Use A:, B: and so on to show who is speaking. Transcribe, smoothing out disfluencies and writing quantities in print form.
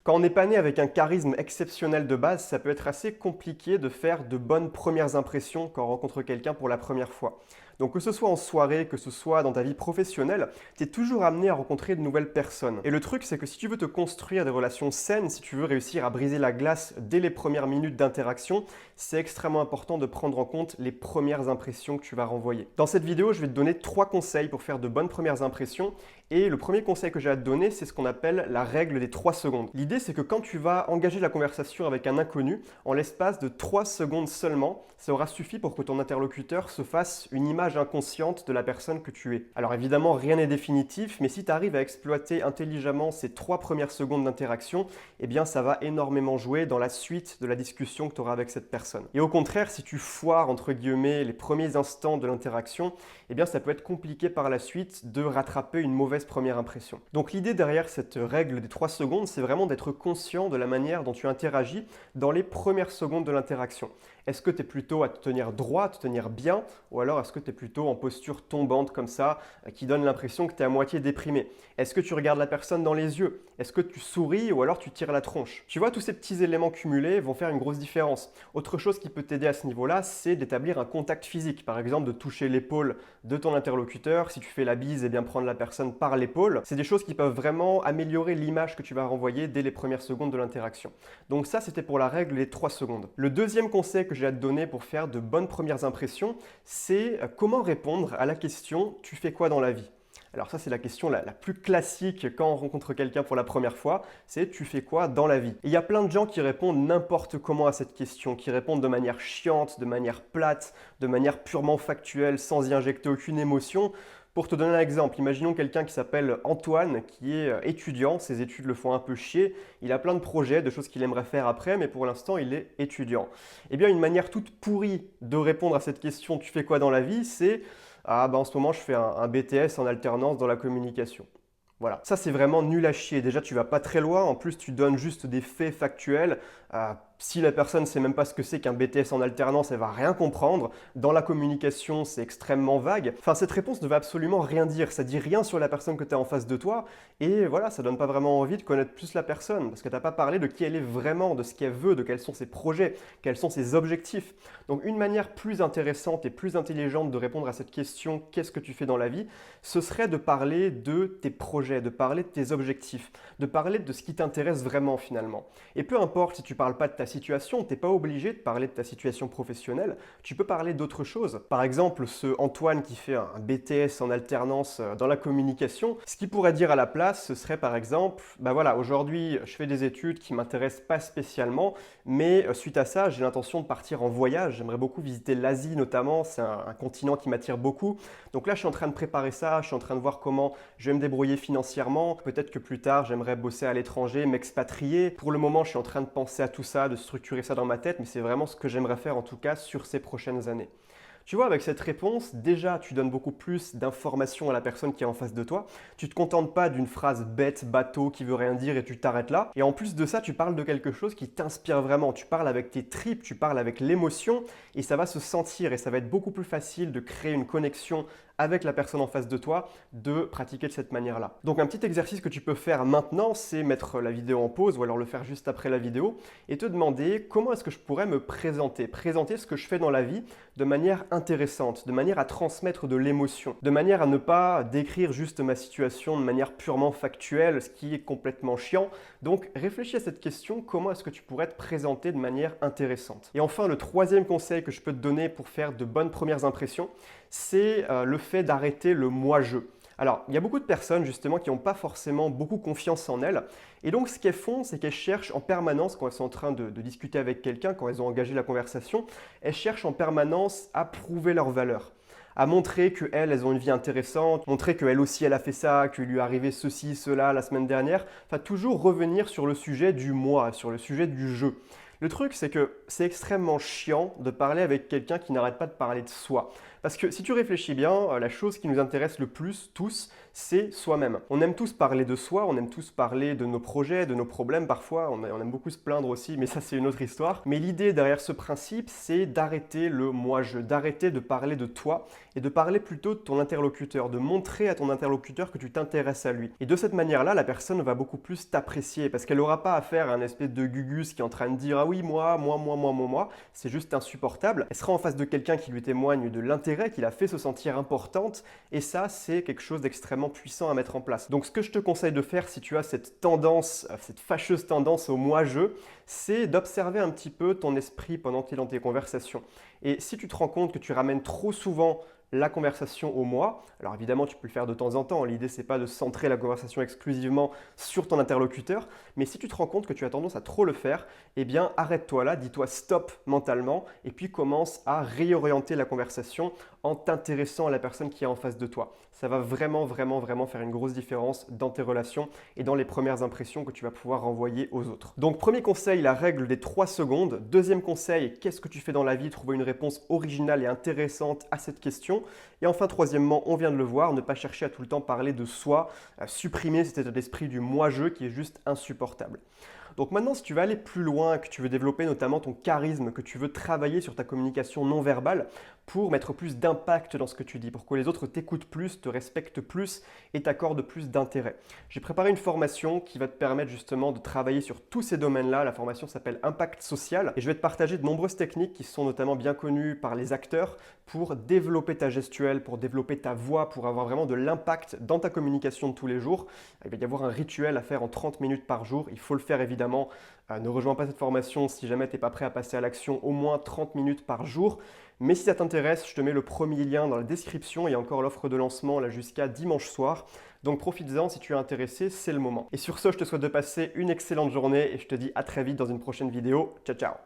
A: Quand on n'est pas né avec un charisme exceptionnel de base, ça peut être assez compliqué de faire de bonnes premières impressions quand on rencontre quelqu'un pour la première fois. Donc que ce soit en soirée, que ce soit dans ta vie professionnelle, tu es toujours amené à rencontrer de nouvelles personnes. Et le truc, c'est que si tu veux te construire des relations saines, si tu veux réussir à briser la glace dès les premières minutes d'interaction, c'est extrêmement important de prendre en compte les premières impressions que tu vas renvoyer. Dans cette vidéo, je vais te donner 3 conseils pour faire de bonnes premières impressions. Et le premier conseil que j'ai à te donner, c'est ce qu'on appelle la règle des 3 secondes. L'idée, c'est que quand tu vas engager la conversation avec un inconnu, en l'espace de 3 secondes seulement, ça aura suffi pour que ton interlocuteur se fasse une image inconsciente de la personne que tu es. Alors évidemment, rien n'est définitif, mais si tu arrives à exploiter intelligemment ces 3 premières secondes d'interaction, eh bien ça va énormément jouer dans la suite de la discussion que tu auras avec cette personne. Et au contraire, si tu foires, entre guillemets, les premiers instants de l'interaction, eh bien ça peut être compliqué par la suite de rattraper une mauvaise première impression. Donc l'idée derrière cette règle des 3 secondes, c'est vraiment d'être conscient de la manière dont tu interagis dans les premières secondes de l'interaction. Est-ce que tu es plutôt à te tenir droit, à te tenir bien, ou alors est-ce que tu es plutôt en posture tombante comme ça, qui donne l'impression que tu es à moitié déprimé? Est-ce que tu regardes la personne dans les yeux? Est-ce que tu souris ou alors tu tires la tronche? Tu vois, tous ces petits éléments cumulés vont faire une grosse différence. Autre chose qui peut t'aider à ce niveau-là, c'est d'établir un contact physique. Par exemple, de toucher l'épaule de ton interlocuteur. Si tu fais la bise, eh bien prendre la personne par l'épaule. C'est des choses qui peuvent vraiment améliorer l'image que tu vas renvoyer dès les premières secondes de l'interaction. Donc ça, c'était pour la règle des 3 secondes. Le deuxième conseil que j'ai à te donner pour faire de bonnes premières impressions, c'est comment répondre à la question « Tu fais quoi dans la vie ?» Alors ça, c'est la question la plus classique quand on rencontre quelqu'un pour la première fois, c'est « Tu fais quoi dans la vie ?» Et il y a plein de gens qui répondent n'importe comment à cette question, qui répondent de manière chiante, de manière plate, de manière purement factuelle, sans y injecter aucune émotion. Pour te donner un exemple, imaginons quelqu'un qui s'appelle Antoine, qui est étudiant, ses études le font un peu chier, il a plein de projets, de choses qu'il aimerait faire après, mais pour l'instant il est étudiant. Eh bien une manière toute pourrie de répondre à cette question « Tu fais quoi dans la vie ?» c'est « Ah ben en ce moment je fais un BTS en alternance dans la communication ». Voilà, ça c'est vraiment nul à chier. Déjà tu vas pas très loin, en plus tu donnes juste des faits factuels. Si la personne ne sait même pas ce que c'est qu'un BTS en alternance, elle va rien comprendre. Dans la communication, c'est extrêmement vague. Enfin, cette réponse ne veut absolument rien dire. Ça dit rien sur la personne que tu as en face de toi. Et voilà, ça donne pas vraiment envie de connaître plus la personne. Parce que tu n'as pas parlé de qui elle est vraiment, de ce qu'elle veut, de quels sont ses projets, quels sont ses objectifs. Donc une manière plus intéressante et plus intelligente de répondre à cette question « Qu'est-ce que tu fais dans la vie ?» ce serait de parler de tes projets, de parler de tes objectifs, de parler de ce qui t'intéresse vraiment finalement. Et peu importe si tu parles pas de ta situation, tu n'es pas obligé de parler de ta situation professionnelle, tu peux parler d'autre chose. Par exemple, ce Antoine qui fait un BTS en alternance dans la communication, ce qu'il pourrait dire à la place, ce serait par exemple, ben voilà, aujourd'hui je fais des études qui ne m'intéressent pas spécialement, mais suite à ça, j'ai l'intention de partir en voyage, j'aimerais beaucoup visiter l'Asie notamment, c'est un continent qui m'attire beaucoup. Donc là, je suis en train de préparer ça, je suis en train de voir comment je vais me débrouiller financièrement, peut-être que plus tard, j'aimerais bosser à l'étranger, m'expatrier. Pour le moment, je suis en train de penser à tout ça, de structurer ça dans ma tête, mais c'est vraiment ce que j'aimerais faire en tout cas sur ces prochaines années. Tu vois, avec cette réponse, déjà, tu donnes beaucoup plus d'informations à la personne qui est en face de toi. Tu ne te contentes pas d'une phrase bête, bateau, qui veut rien dire et tu t'arrêtes là. Et en plus de ça, tu parles de quelque chose qui t'inspire vraiment. Tu parles avec tes tripes, tu parles avec l'émotion et ça va se sentir et ça va être beaucoup plus facile de créer une connexion avec la personne en face de toi, de pratiquer de cette manière-là. Donc un petit exercice que tu peux faire maintenant, c'est mettre la vidéo en pause ou alors le faire juste après la vidéo et te demander comment est-ce que je pourrais me présenter ce que je fais dans la vie de manière intéressante, de manière à transmettre de l'émotion, de manière à ne pas décrire juste ma situation de manière purement factuelle, ce qui est complètement chiant. Donc réfléchis à cette question, comment est-ce que tu pourrais te présenter de manière intéressante. Et enfin, le troisième conseil que je peux te donner pour faire de bonnes premières impressions, c'est le fait d'arrêter le moi-je. Alors, il y a beaucoup de personnes justement qui n'ont pas forcément beaucoup confiance en elles. Et donc, ce qu'elles font, c'est qu'elles cherchent en permanence, quand elles sont en train de discuter avec quelqu'un, quand elles ont engagé la conversation, elles cherchent en permanence à prouver leur valeur, à montrer qu'elles ont une vie intéressante, montrer qu'elle aussi, elle a fait ça, qu'il lui est arrivé ceci, cela la semaine dernière. Enfin, toujours revenir sur le sujet du moi, sur le sujet du je. Le truc, c'est que c'est extrêmement chiant de parler avec quelqu'un qui n'arrête pas de parler de soi. Parce que si tu réfléchis bien, la chose qui nous intéresse le plus, tous, c'est soi-même. On aime tous parler de soi, on aime tous parler de nos projets, de nos problèmes parfois, on aime beaucoup se plaindre aussi, mais ça c'est une autre histoire. Mais l'idée derrière ce principe, c'est d'arrêter le moi-je, d'arrêter de parler de toi et de parler plutôt de ton interlocuteur, de montrer à ton interlocuteur que tu t'intéresses à lui. Et de cette manière-là, la personne va beaucoup plus t'apprécier parce qu'elle n'aura pas affaire à un espèce de gugus qui est en train de dire ah oui, moi, c'est juste insupportable. Elle sera en face de quelqu'un qui lui témoigne de l'intérêt, qui la fait se sentir importante et ça, c'est quelque chose d'extrêmement puissant à mettre en place. Donc ce que je te conseille de faire si tu as cette tendance, cette fâcheuse tendance au moi-je, c'est d'observer un petit peu ton esprit pendant que tu es dans tes conversations. Et si tu te rends compte que tu ramènes trop souvent la conversation au moi. Alors évidemment, tu peux le faire de temps en temps. L'idée, c'est pas de centrer la conversation exclusivement sur ton interlocuteur. Mais si tu te rends compte que tu as tendance à trop le faire, eh bien, arrête-toi là, dis-toi stop mentalement et puis commence à réorienter la conversation en t'intéressant à la personne qui est en face de toi. Ça va vraiment faire une grosse différence dans tes relations et dans les premières impressions que tu vas pouvoir renvoyer aux autres. Donc, premier conseil, la règle des 3 secondes. Deuxième conseil, qu'est-ce que tu fais dans la vie? Trouver une réponse originale et intéressante à cette question. Et enfin, troisièmement, on vient de le voir, ne pas chercher à tout le temps parler de soi, à supprimer cet état d'esprit du moi-je qui est juste insupportable. Donc maintenant, si tu veux aller plus loin, que tu veux développer notamment ton charisme, que tu veux travailler sur ta communication non verbale pour mettre plus d'impact dans ce que tu dis, pour que les autres t'écoutent plus, te respectent plus et t'accordent plus d'intérêt. J'ai préparé une formation qui va te permettre justement de travailler sur tous ces domaines-là. La formation s'appelle Impact Social et je vais te partager de nombreuses techniques qui sont notamment bien connues par les acteurs pour développer ta gestuelle, pour développer ta voix, pour avoir vraiment de l'impact dans ta communication de tous les jours. Il va y avoir un rituel à faire en 30 minutes par jour. Il faut le faire évidemment. Ne rejoins pas cette formation si jamais tu n'es pas prêt à passer à l'action au moins 30 minutes par jour. Mais si ça t'intéresse, je te mets le premier lien dans la description. Il y a encore l'offre de lancement là jusqu'à dimanche soir. Donc profites-en si tu es intéressé, c'est le moment. Et sur ce, je te souhaite de passer une excellente journée et je te dis à très vite dans une prochaine vidéo. Ciao, ciao!